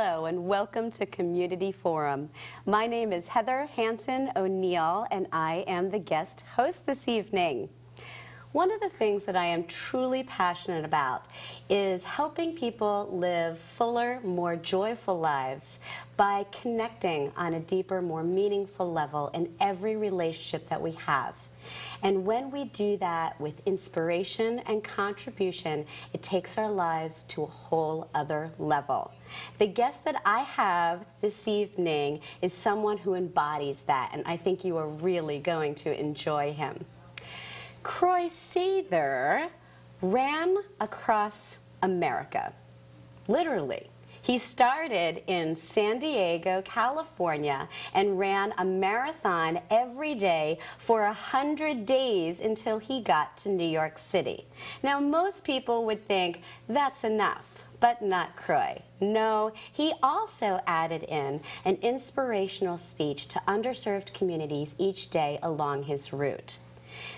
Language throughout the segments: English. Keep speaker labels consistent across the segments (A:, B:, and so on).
A: Hello and welcome to Community Forum. My name is Heather Hanson O'Neill and I am the guest host this evening. One of the things that I am truly passionate about is helping people live fuller, more joyful lives by connecting on a deeper, more meaningful level in every relationship that we have. And when we do that with inspiration and contribution, it takes our lives to a whole other level. The guest that I have this evening is someone who embodies that, and I think you are really going to enjoy him. Croy Sather ran across America, literally. He started in San Diego, California, and ran a marathon every day for 100 days until he got to New York City. Now, most people would think that's enough, but not Croy. No, he also added in an inspirational speech to underserved communities each day along his route.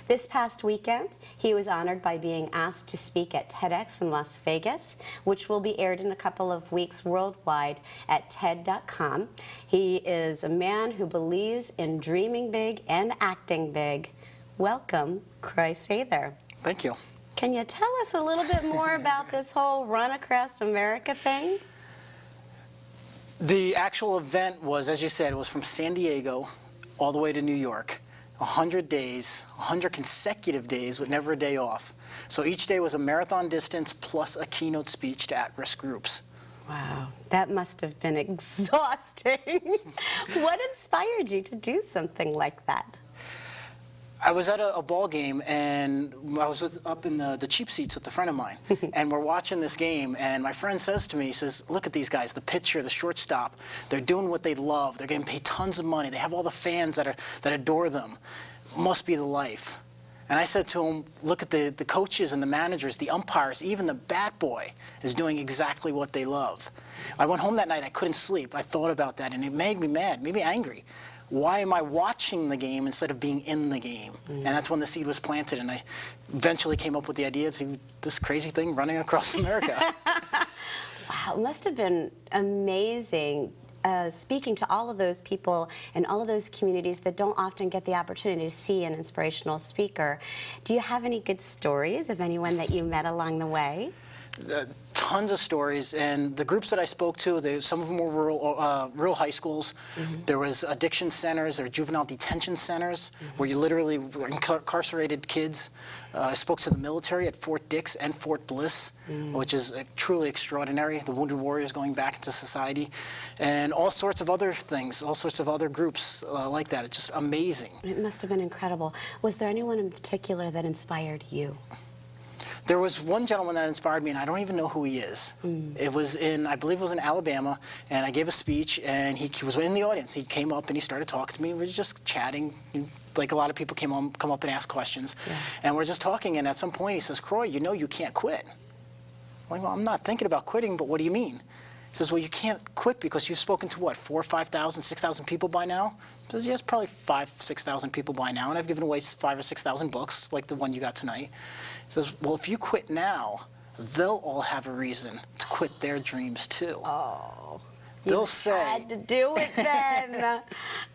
A: This past weekend, he was honored by being asked to speak at TEDx in Las Vegas, which will be aired in a couple of weeks worldwide at TED.com. He is a man who believes in dreaming big and acting big. Welcome, Croy Sather.
B: Thank you.
A: Can you tell us a little bit more about this whole Run Across America thing?
B: The actual event was, as you said, it was from San Diego all the way to New York. 100 days, 100 consecutive days with never a day off. So each day was a marathon distance plus a keynote speech to at-risk groups.
A: Wow, that must have been exhausting. What inspired you to do something like that?
B: I was at a ball game, and I was up in the cheap seats with a friend of mine, and we're watching this game, and my friend says to me, he says, look at these guys, the pitcher, the shortstop, they're doing what they love, they're getting paid tons of money, they have all the fans that adore them. Must be the life. And I said to him, look at the coaches and the managers, the umpires, even the bat boy is doing exactly what they love. I went home that night, I couldn't sleep, I thought about that, and it made me mad, made me angry. Why am I watching the game instead of being in the game? And that's when the seed was planted, and I eventually came up with the idea of this crazy thing running across America.
A: Wow, it must have been amazing speaking to all of those people and all of those communities that don't often get the opportunity to see an inspirational speaker. Do you have any good stories of anyone that you met along the way?
B: Tons of stories, and the groups that I spoke to, some of them were rural high schools. There was addiction centers or juvenile detention centers where you literally were incarcerated kids. I spoke to the military at Fort Dix and Fort Bliss, which is truly extraordinary, the wounded warriors going back into society, and all sorts of other things, all sorts of other groups like that. It's just amazing.
A: It must have been incredible. Was there anyone in particular that inspired you?
B: There was one gentleman that inspired me, and I don't even know who he is. It was I believe it was in Alabama, and I gave a speech, and he was in the audience. He came up and he started talking to me. We were just chatting, like a lot of people come up and ask questions. Yeah. And we're just talking, and at some point he says, Croy, you know you can't quit. I'm like, well, I'm not thinking about quitting, but what do you mean? He says, well, you can't quit because you've spoken to, what, 4,000, 5,000, 6,000 people by now? He says, yes, probably 5,000, 6,000 people by now, and I've given away 5,000 or 6,000 books, like the one you got tonight. He says, well, if you quit now, they'll all have a reason to quit their dreams, too.
A: Oh,
B: they'll
A: you had to do it then.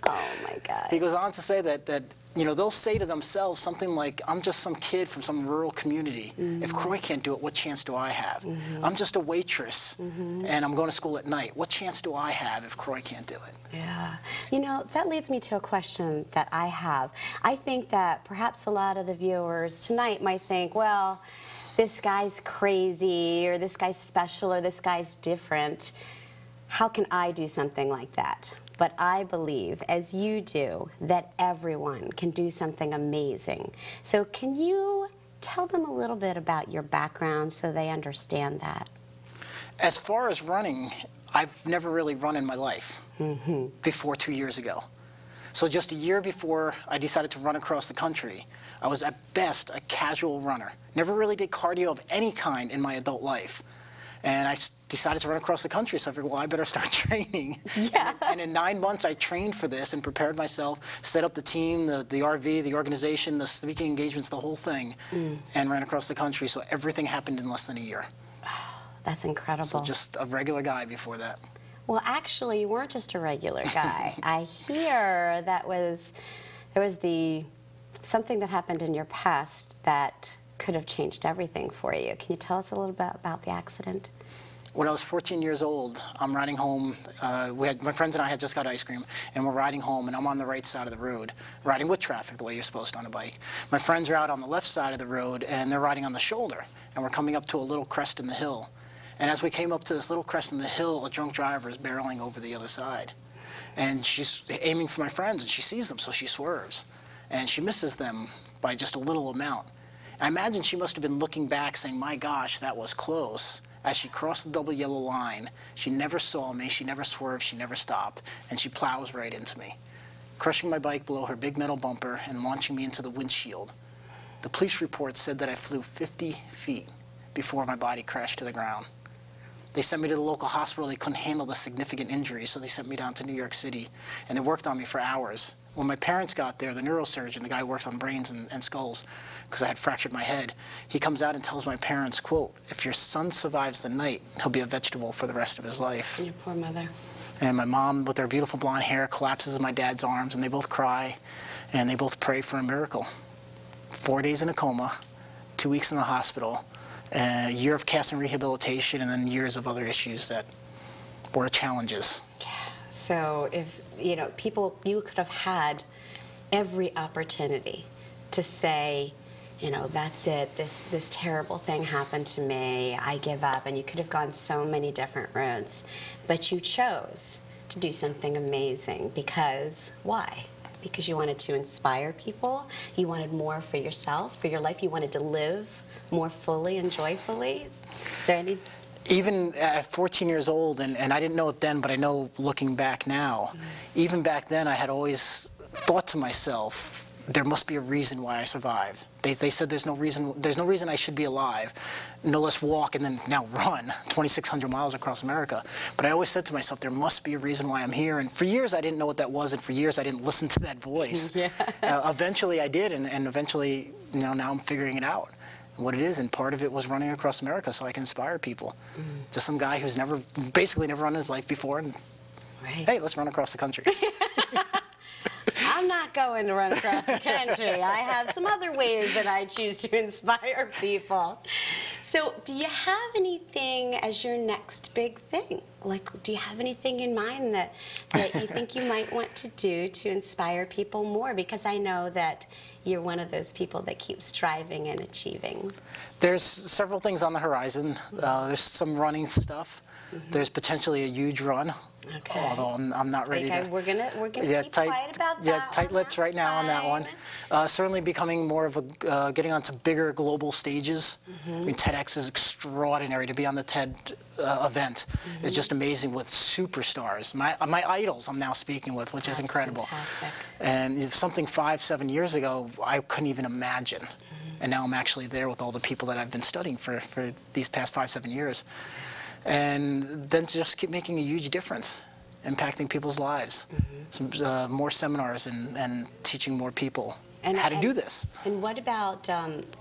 A: Oh, my God.
B: He goes on to say that they'll say to themselves something like, I'm just some kid from some rural community. If Croy can't do it, what chance do I have? I'm just a waitress, and I'm going to school at night. What chance do I have if Croy can't do it?
A: Yeah. You know, that leads me to a question that I have. I think that perhaps a lot of the viewers tonight might think, well, this guy's crazy, or this guy's special, or this guy's different. How can I do something like that? But I believe, as you do, that everyone can do something amazing. So can you tell them a little bit about your background so they understand that?
B: As far as running, I've never really run in my life before 2 years ago. So just a year before I decided to run across the country, I was at best a casual runner. Never really did cardio of any kind in my adult life. And I decided to run across the country, so I figured, well, I better start training.
A: Yeah.
B: And in 9 months, I trained for this and prepared myself, set up the team, the RV, the organization, the speaking engagements, the whole thing, and ran across the country. So everything happened in less than a year.
A: Oh, that's incredible.
B: So just a regular guy before that.
A: Well, actually, you weren't just a regular guy. I hear there was something that happened in your past that could have changed everything for you. Can you tell us a little bit about the accident?
B: When I was 14 years old, I'm riding home. My friends and I had just got ice cream, and we're riding home, and I'm on the right side of the road, riding with traffic the way you're supposed to on a bike. My friends are out on the left side of the road, and they're riding on the shoulder, and we're coming up to a little crest in the hill. And as we came up to this little crest in the hill, a drunk driver is barreling over the other side. And she's aiming for my friends, and she sees them, so she swerves. And she misses them by just a little amount. I imagine she must have been looking back saying, my gosh, that was close. As she crossed the double yellow line, she never saw me, she never swerved, she never stopped, and she plows right into me, crushing my bike below her big metal bumper and launching me into the windshield. The police report said that I flew 50 feet before my body crashed to the ground. They sent me to the local hospital. They couldn't handle the significant injuries, so they sent me down to New York City, and they worked on me for hours. When my parents got there, the neurosurgeon, the guy who works on brains and skulls, because I had fractured my head, he comes out and tells my parents, quote, if your son survives the night, he'll be a vegetable for the rest of his life.
A: Your poor mother.
B: And my mom, with her beautiful blonde hair, collapses in my dad's arms, and they both cry, and they both pray for a miracle. 4 days in a coma, 2 weeks in the hospital, a year of cast and rehabilitation, and then years of other issues that were challenges.
A: So if, you know, you could have had every opportunity to say, you know, that's it, this terrible thing happened to me, I give up, and you could have gone so many different routes, but you chose to do something amazing because, why? Because you wanted to inspire people, you wanted more for yourself, for your life, you wanted to live more fully and joyfully. Is there any?
B: Even at 14 years old, and I didn't know it then, but I know looking back now, even back then I had always thought to myself, there must be a reason why I survived. They said there's no reason I should be alive, no less walk and then now run 2,600 miles across America. But I always said to myself, there must be a reason why I'm here. And for years I didn't know what that was, and for years I didn't listen to that voice.
A: Yeah.
B: Eventually I did, and eventually, you know, now I'm figuring it out. What it is, and part of it was running across America so I can inspire people. Just some guy who's basically never run his life before, and
A: Right.
B: hey, let's run across the country.
A: I'm not going to run across the country. I have some other ways that I choose to inspire people. So do you have anything as your next big thing? Like, do you have anything in mind that you think you might want to do to inspire people more? Because I know that you're one of those people that keeps striving and achieving.
B: There's several things on the horizon. There's some running stuff. There's potentially a huge run.
A: Okay.
B: Although I'm not ready to.
A: We're gonna keep quiet about that.
B: Yeah, tight lips right now on that one.
A: Fine.
B: Certainly becoming more of a getting onto bigger global stages. I mean, TEDx is extraordinary. To be on the TED event is just amazing with superstars. My idols I'm now speaking with, which is incredible.
A: Fantastic.
B: And if something 5-7 years ago I couldn't even imagine. And now I'm actually there with all the people that I've been studying for these past 5-7 years. And then to just keep making a huge difference, impacting people's lives. Some more seminars and teaching more people how to do this.
A: And what about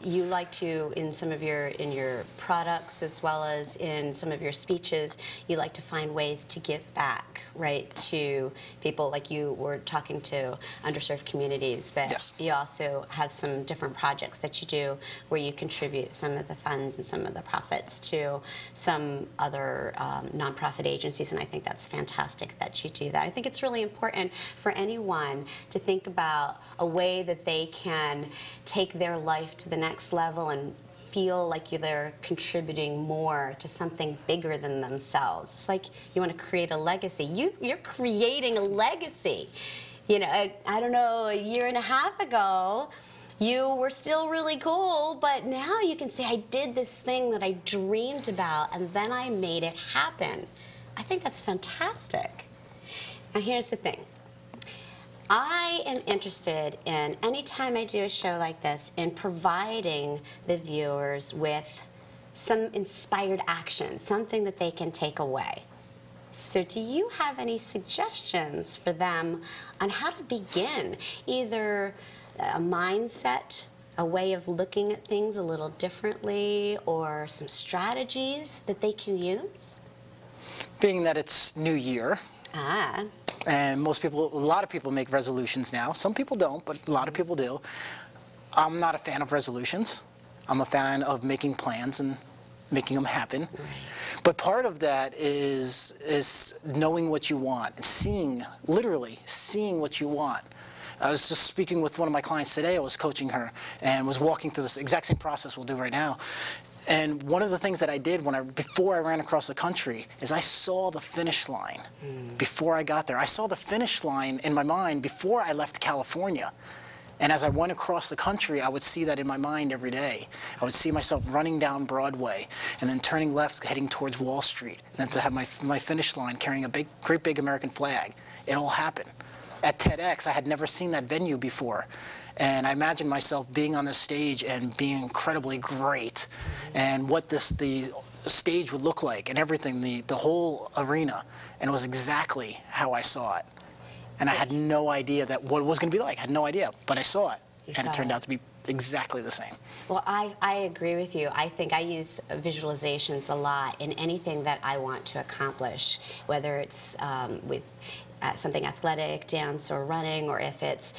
A: you like to, in some of your products as well as in some of your speeches, you like to find ways to give back, right, to people, like you were talking to underserved communities, but
B: Yes.
A: you also have some different projects that you do where you contribute some of the funds and some of the profits to some other nonprofit agencies, and I think that's fantastic that you do that. I think it's really important for anyone to think about a way that they can take their life to the next level and feel like they're contributing more to something bigger than themselves. It's like you want to create a legacy. You're creating a legacy. You know, I don't know, a year and a half ago, you were still really cool, but now you can say, I did this thing that I dreamed about, and then I made it happen. I think that's fantastic. Now, here's the thing. I am interested in, anytime I do a show like this, in providing the viewers with some inspired action, something that they can take away. So do you have any suggestions for them on how to begin? Either a mindset, a way of looking at things a little differently, or some strategies that they can use?
B: Being that it's New Year,
A: Ah,
B: and a lot of people make resolutions now. Some people don't, but a lot of people do. I'm not a fan of resolutions. I'm a fan of making plans and making them happen.
A: right.
B: But part of that is knowing what you want and literally seeing what you want. I was just speaking with one of my clients today. I was coaching her and was walking through this exact same process we'll do right now. And one of the things that I did before I ran across the country is I saw the finish line before I got there. I saw the finish line in my mind before I left California. And as I went across the country, I would see that in my mind every day. I would see myself running down Broadway and then turning left, heading towards Wall Street, and then to have my finish line carrying a great big American flag. It all happened. At TEDx, I had never seen that venue before. And I imagined myself being on the stage and being incredibly great, and what the stage would look like and everything, the whole arena. And it was exactly how I saw it. And I had no idea what it was going to be like. I had no idea, but I saw it, and it turned out to be exactly the same.
A: Well, I agree with you. I think I use visualizations a lot in anything that I want to accomplish, whether it's with something athletic, dance or running, or if it's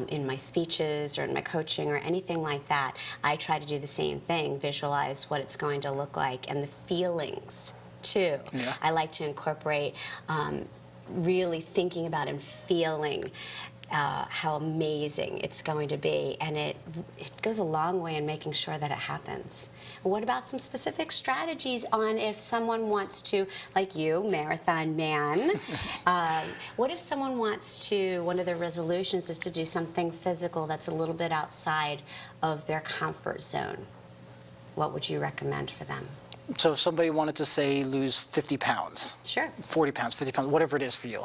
A: in my speeches or in my coaching or anything like that. I try to do the same thing, visualize what it's going to look like and the feelings too.
B: Yeah.
A: I like to incorporate really thinking about and feeling how amazing it's going to be, and it goes a long way in making sure that it happens. What about some specific strategies on if someone wants to, like you, marathon man, what if someone wants to, one of their resolutions is to do something physical that's a little bit outside of their comfort zone? What would you recommend for them?
B: So if somebody wanted to, say, lose 50 pounds,
A: Sure.
B: 40 pounds, 50 pounds, whatever it is for you,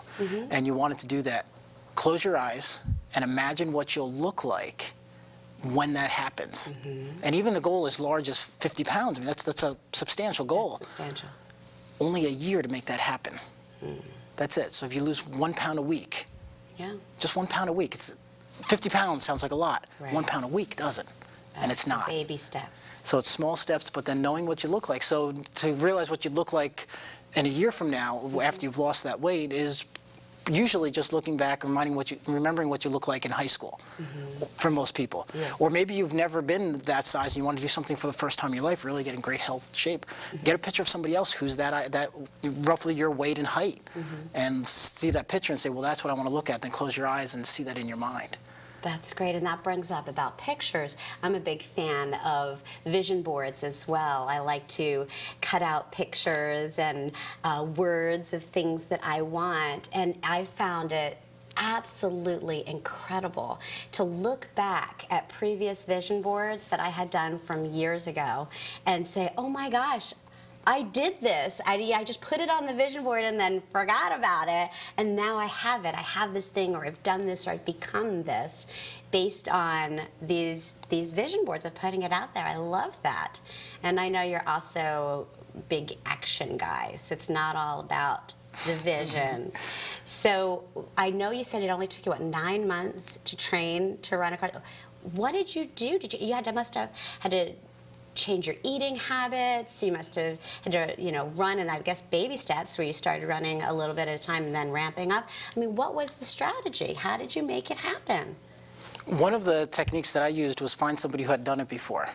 B: and you wanted to do that, close your eyes and imagine what you'll look like when that happens. And even the goal as large as 50 pounds, I mean, that's a substantial goal.
A: That's substantial.
B: Only a year to make that happen. That's it. So if you lose 1 pound a week,
A: Yeah.
B: just 1 pound a week, 50 pounds sounds like a lot.
A: Right.
B: 1 pound a week doesn't. And it's not.
A: Baby steps.
B: So it's small steps, but then knowing what you look like. So to realize what you look like in a year from now, after you've lost that weight, is usually just looking back and remembering what you look like in high school, for most people.
A: Yeah.
B: Or maybe you've never been that size and you want to do something for the first time in your life, really get in great health shape. Get a picture of somebody else who's that roughly your weight and height, and see that picture and say, well, that's what I want to look at. Then close your eyes and see that in your mind.
A: That's great, and that brings up about pictures. I'm a big fan of vision boards as well. I like to cut out pictures and words of things that I want, and I found it absolutely incredible to look back at previous vision boards that I had done from years ago and say, oh my gosh, I did this. I just put it on the vision board and then forgot about it, and now I have it. I have this thing, or I've done this, or I've become this based on these vision boards of putting it out there. I love that. And I know you're also big action guys. It's not all about the vision. So I know you said it only took you, what, 9 months to train to run across. What did you do? Must have had to change your eating habits. You must have had to, run, and I guess baby steps where you started running a little bit at a time and then ramping up. I mean, what was the strategy? How did you make it happen?
B: One of the techniques that I used was find somebody who had done it before.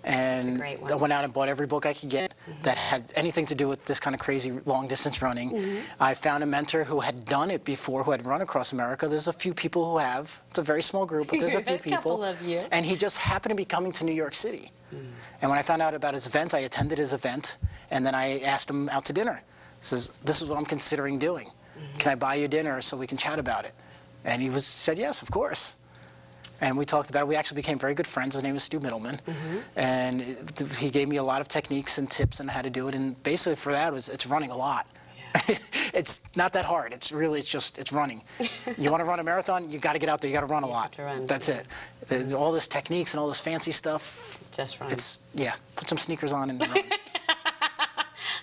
B: And
A: great one.
B: I went out and bought every book I could get that had anything to do with this kind of crazy long distance running. I found a mentor who had done it before, who had run across America. There's a few people who have. It's a very small group, but there's a few
A: A couple
B: people.
A: of you.
B: And he just happened to be coming to New York City. And when I found out about his event, I attended his event, and then I asked him out to dinner. He says, this is what I'm considering doing. Can I buy you dinner so we can chat about it? And he said yes, of course. And we talked about it. We actually became very good friends. His name is Stu Middleman. And he gave me a lot of techniques and tips on how to do it. And basically for that, it's running a lot. Yeah. It's not that hard. It's running. You want to run a marathon, you got to get out there. You got to run a lot. That's it. All this techniques and all this fancy stuff.
A: Just run.
B: Put some sneakers on and run.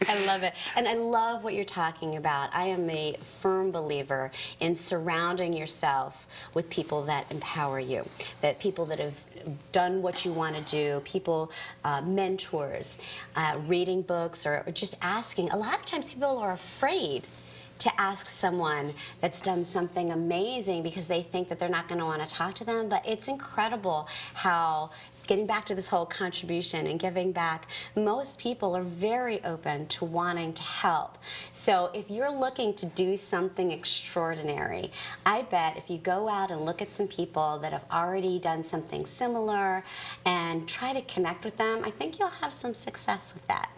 A: I love it. And I love what you're talking about. I am a firm believer in surrounding yourself with people that empower you, that people that have done what you want to do, people, mentors, reading books, or just asking. A lot of times people are afraid to ask someone that's done something amazing because they think that they're not going to want to talk to them. But it's incredible how, getting back to this whole contribution and giving back, most people are very open to wanting to help. So if you're looking to do something extraordinary, I bet if you go out and look at some people that have already done something similar and try to connect with them, I think you'll have some success with that.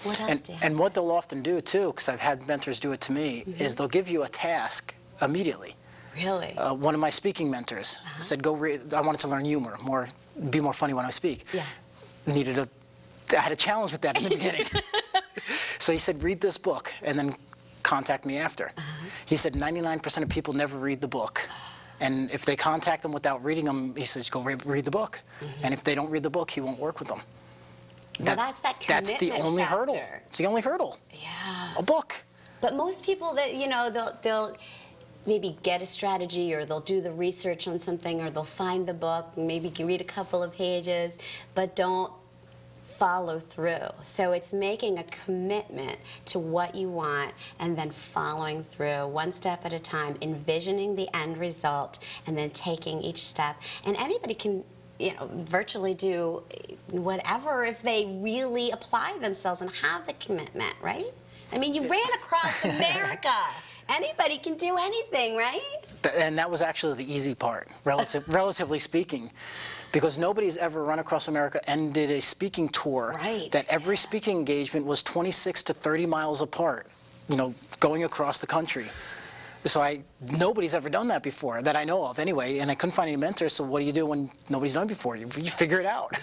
A: What else do you have?
B: And what they'll often do too, because I've had mentors do it to me, is they'll give you a task immediately.
A: Really?
B: One of my speaking mentors said, "Go read." I wanted to learn humor, be more funny when I speak.
A: Yeah.
B: I had a challenge with that in the beginning. So he said, "Read this book and then contact me after." He said 99% of people never read the book. And if they contact them without reading them, he says, "Go read the book." And if they don't read the book, he won't work with them.
A: Well, that's that commitment
B: That's the only hurdle.
A: factor.
B: It's the only hurdle.
A: Yeah.
B: A book.
A: But most people that, you know, they'll maybe get a strategy, or they'll do the research on something, or they'll find the book and maybe read a couple of pages, but don't follow through. So it's making a commitment to what you want and then following through one step at a time, envisioning the end result, and then taking each step. And anybody can, you know, virtually do whatever if they really apply themselves and have the commitment, right? I mean, you ran across America. Anybody can do anything, right?
B: And that was actually the easy part, relatively speaking, because nobody's ever run across America and did a speaking tour that every speaking engagement was 26 to 30 miles apart, you know, going across the country. So nobody's ever done that before, that I know of anyway, and I couldn't find any mentors, so what do you do when nobody's done it before? You figure it out. Yeah.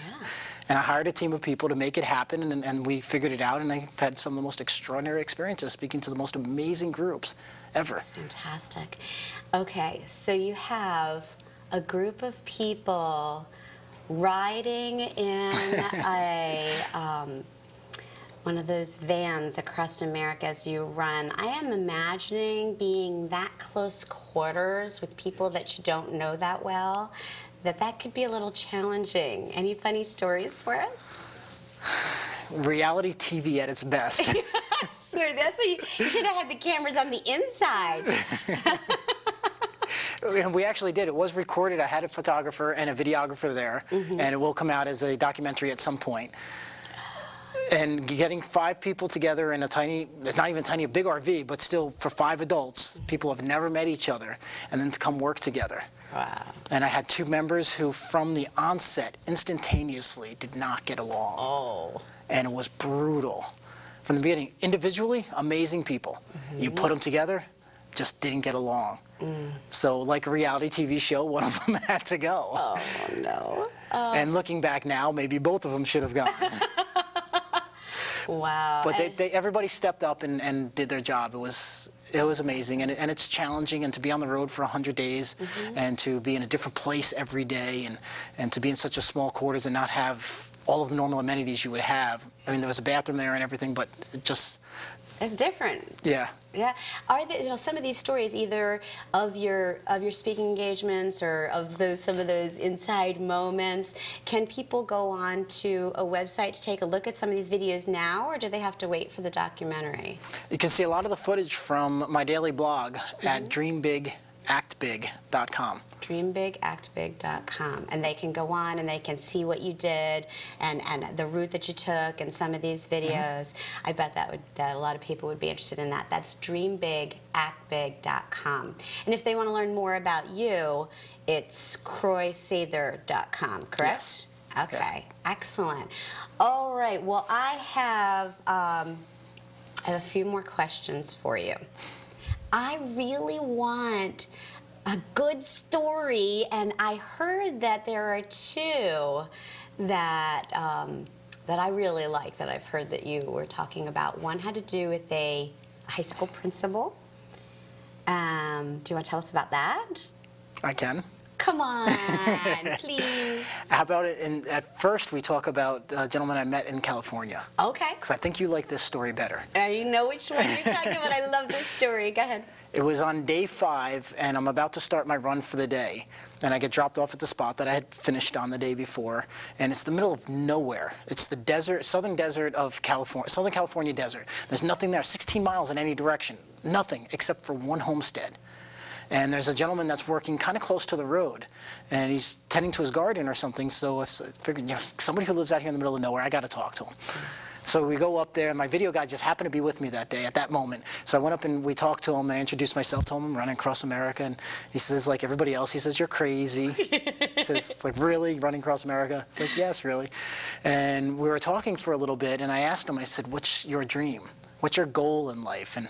B: And I hired a team of people to make it happen, and we figured it out, and I've had some of the most extraordinary experiences speaking to the most amazing groups ever.
A: Fantastic. Okay, so you have a group of people riding in one of those vans across America as you run. I am imagining being that close quarters with people that you don't know that well, that could be a little challenging. Any funny stories for us?
B: Reality TV at its best.
A: Swear, that's what you should have had the cameras on the inside.
B: And we actually did. It was recorded. I had a photographer and a videographer there, and it will come out as a documentary at some point. And getting 5 people together in a tiny, not even tiny, a big RV, but still for 5 adults, people have never met each other, and then to come work together.
A: Wow.
B: And I had 2 members who, from the onset, instantaneously did not get along.
A: Oh.
B: And it was brutal. From the beginning, individually, amazing people. You put them together, just didn't get along. So like a reality TV show, one of them had to go.
A: Oh, no.
B: And looking back now, maybe both of them should have gone.
A: Wow.
B: But everybody stepped up and did their job. It was amazing, and it's challenging, and to be on the road for 100 days and to be in a different place every day, and to be in such a small quarters and not have all of the normal amenities you would have. I mean, there was a bathroom there and everything, but it just...
A: It's different.
B: Yeah.
A: Yeah. Are there, you know, some of these stories either of your speaking engagements or of some of those inside moments? Can people go on to a website to take a look at some of these videos now, or do they have to wait for the documentary?
B: You can see a lot of the footage from my daily blog at dreambigactbig.com. dreambigactbig.com, and they can go on and they can see what you did and the route that you took and some of these videos. I bet that a lot of people would be interested in that. That's dreambigactbig.com. And if they want to learn more about you, it's croysather.com, correct? Yes.
A: Okay, excellent. All right, well, I have a few more questions for you. I really want a good story, and I heard that there are 2 that that I really like, that I've heard that you were talking about. One had to do with a high school principal. Do you want to tell us about that?
B: I can.
A: Come on, please.
B: How about it? And at first, we talk about a gentleman I met in California,
A: Okay.
B: because I think you like this story better.
A: I know which one you're talking about. I love this story. Go ahead.
B: It was on day 5, and I'm about to start my run for the day. And I get dropped off at the spot that I had finished on the day before. And it's the middle of nowhere. It's the desert, southern desert of California, Southern California desert. There's nothing there, 16 miles in any direction. Nothing except for one homestead. And there's a gentleman that's working kind of close to the road, and he's tending to his garden or something. So I figured, you know, somebody who lives out here in the middle of nowhere, I got to talk to him. So we go up there, and my video guy just happened to be with me that day at that moment. So I went up and we talked to him, and I introduced myself to him. I'm running across America, and he says, like everybody else, he says, "You're crazy." He says, like, "Really, running across America?" It's like, "Yes, really." And we were talking for a little bit, and I asked him, I said, "What's your dream? What's your goal in life?" And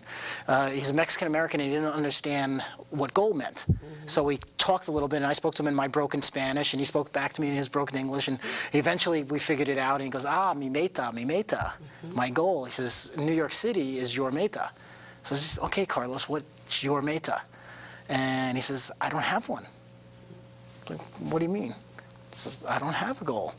B: he's a Mexican-American, and he didn't understand what goal meant. So we talked a little bit, and I spoke to him in my broken Spanish, and he spoke back to me in his broken English, and eventually we figured it out, and he goes, mi meta, my goal. He says, New York City is your meta. So I says, "Okay, Carlos, what's your meta?" And he says, "I don't have one." I'm like, "What do you mean?" He says, "I don't have a goal."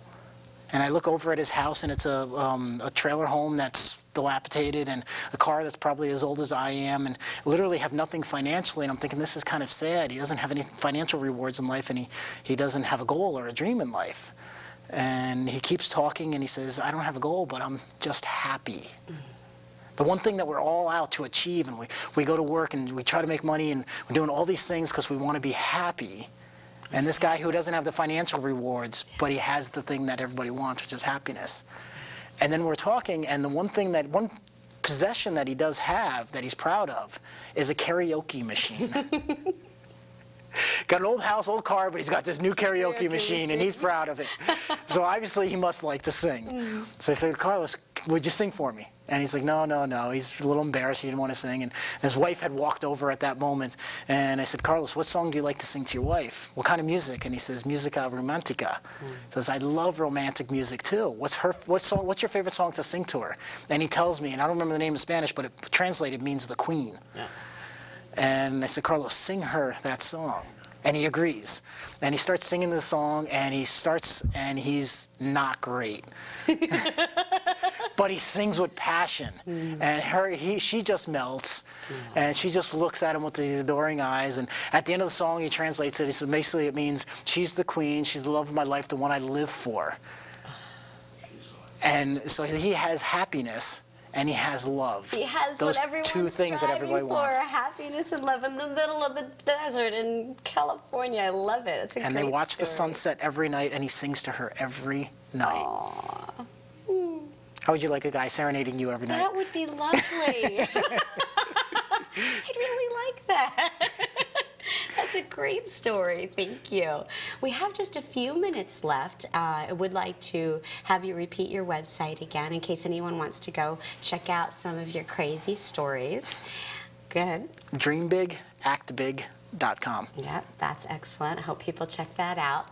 B: And I look over at his house, and it's a trailer home that's dilapidated, and a car that's probably as old as I am, and literally have nothing financially. And I'm thinking, this is kind of sad. He doesn't have any financial rewards in life, and he doesn't have a goal or a dream in life. And he keeps talking, and he says, "I don't have a goal, but I'm just happy." The one thing that we're all out to achieve, and we go to work, and we try to make money, and we're doing all these things because we want to be happy. And this guy who doesn't have the financial rewards, but he has the thing that everybody wants, which is happiness. And then we're talking, and the one possession that he does have that he's proud of is a karaoke machine. Got an old house, old car, but he's got this new karaoke machine, and he's proud of it. So obviously he must like to sing. So I said, "Carlos, would you sing for me?" And he's like, no. He's a little embarrassed. He didn't want to sing. And his wife had walked over at that moment. And I said, "Carlos, what song do you like to sing to your wife? What kind of music?" And he says, "Musica romantica." He says, "I love romantic music too. What's your favorite song to sing to her?" And he tells me, and I don't remember the name in Spanish, but it translated means the Queen. Yeah. And I said, "Carlos, sing her that song." And he agrees. And he starts singing the song, and he's not great. But he sings with passion. And she just melts. And she just looks at him with these adoring eyes. And at the end of the song, he translates it. He said, basically, it means, "She's the queen, she's the love of my life, the one I live for." And so he has happiness, and he has love.
A: He has
B: those
A: what everyone's
B: two things that everybody wants.
A: for, happiness and love in the middle of the desert in California. I love it. It's a
B: And
A: great
B: they watch the
A: story.
B: sunset every night, and he sings to her every night.
A: Aww.
B: How would you like a guy serenading you every night?
A: That would be lovely. I'd really like that. That's a great story. Thank you. We have just a few minutes left. I would like to have you repeat your website again in case anyone wants to go check out some of your crazy stories. Go ahead.
B: DreamBigActBig.com.
A: Yeah, that's excellent. I hope people check that out.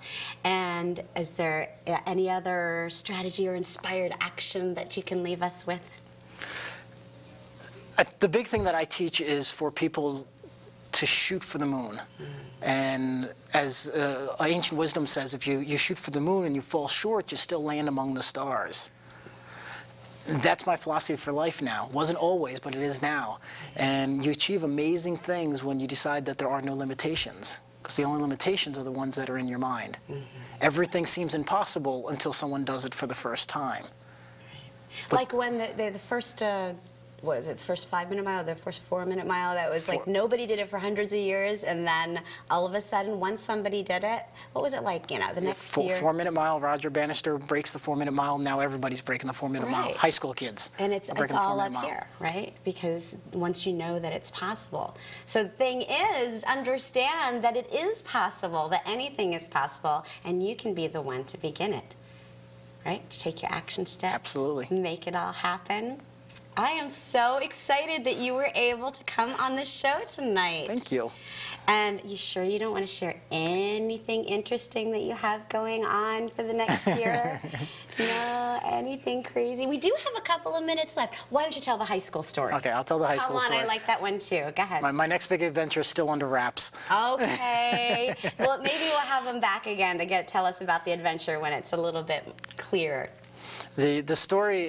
A: And is there any other strategy or inspired action that you can leave us with?
B: The big thing that I teach is for people to shoot for the moon. And as ancient wisdom says, if you shoot for the moon and you fall short, you still land among the stars. That's my philosophy for life now. It wasn't always, but it is now. And you achieve amazing things when you decide that there are no limitations, because the only limitations are the ones that are in your mind. Everything seems impossible until someone does it for the first time.
A: Like when the first, what is it, the first 5-minute mile, the first 4-minute mile, that was like nobody did it for hundreds of years, and then all of a sudden, once somebody did it, what was it like, the next year?
B: 4-minute mile, Roger Bannister breaks the 4-minute mile, now everybody's breaking the 4-minute mile. High school kids.
A: And it's all up here, right? Because once you know that it's possible. So the thing is, understand that it is possible, that anything is possible, and you can be the one to begin it, right? Take your action steps.
B: Absolutely.
A: Make it all happen. I am so excited that you were able to come on the show tonight.
B: Thank you.
A: And you sure you don't want to share anything interesting that you have going on for the next year? No, anything crazy? We do have a couple of minutes left. Why don't you tell the high school story?
B: Okay, I'll tell the high school
A: Come on,
B: story.
A: I like that one too. Go ahead.
B: My next big adventure is still under wraps.
A: Okay. Well, maybe we'll have them back again to tell us about the adventure when it's a little bit clearer.
B: The story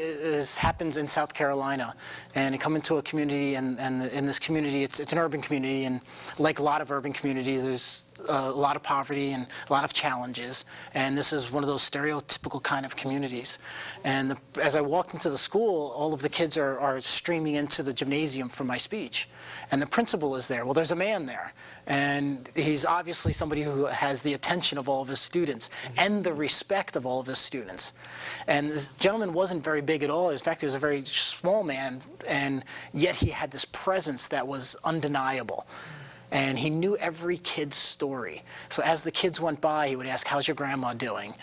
B: happens in South Carolina, and you come into a community, and in this community, it's an urban community, and like a lot of urban communities, there's a lot of poverty and a lot of challenges, and this is one of those stereotypical kind of communities. And as I walked into the school, all of the kids are streaming into the gymnasium for my speech, and the principal is there. Well, there's a man there, and he's obviously somebody who has the attention of all of his students and the respect of all of his students. And this gentleman wasn't very big at all. In fact, he was a very small man, and yet he had this presence that was undeniable. And he knew every kid's story. So as the kids went by, he would ask, "How's your grandma doing?"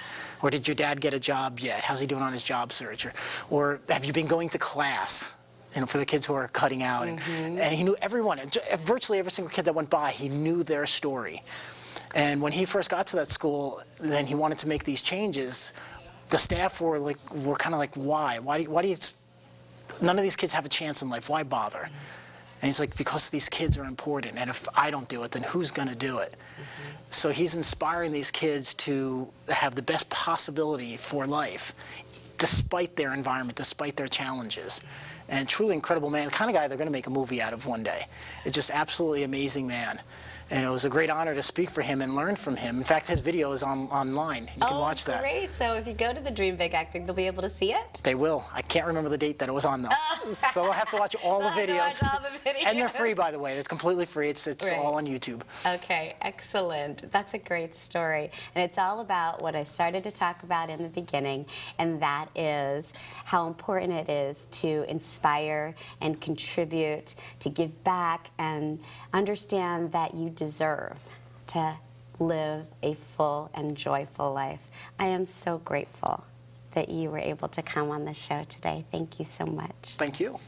B: Or, "Did your dad get a job yet? How's he doing on his job search?" Or "Have you been going to class?" You know, for the kids who are cutting out. And he knew everyone. Virtually every single kid that went by, he knew their story. And when he first got to that school, then he wanted to make these changes. The staff were kind of like, why? Why do you, none of these kids have a chance in life. Why bother? And he's like, because these kids are important. And if I don't do it, then who's going to do it? So he's inspiring these kids to have the best possibility for life, despite their environment, despite their challenges. And truly incredible man, the kind of guy they're going to make a movie out of one day. It's just absolutely amazing man. And it was a great honor to speak for him and learn from him. In fact, his video is online. You can watch that.
A: Oh, great. So if you go to the Dream Big Act Big, they'll be able to see it?
B: They will. I can't remember the date that it was on, though. So I'll have to watch all the videos.
A: Watch all the videos.
B: And they're free, by the way. It's completely free. It's
A: Right.
B: all on YouTube.
A: Okay, excellent. That's a great story. And it's all about what I started to talk about in the beginning, and that is how important it is to inspire and contribute, to give back, and understand that you deserve to live a full and joyful life. I am so grateful that you were able to come on the show today. Thank you so much.
B: Thank you.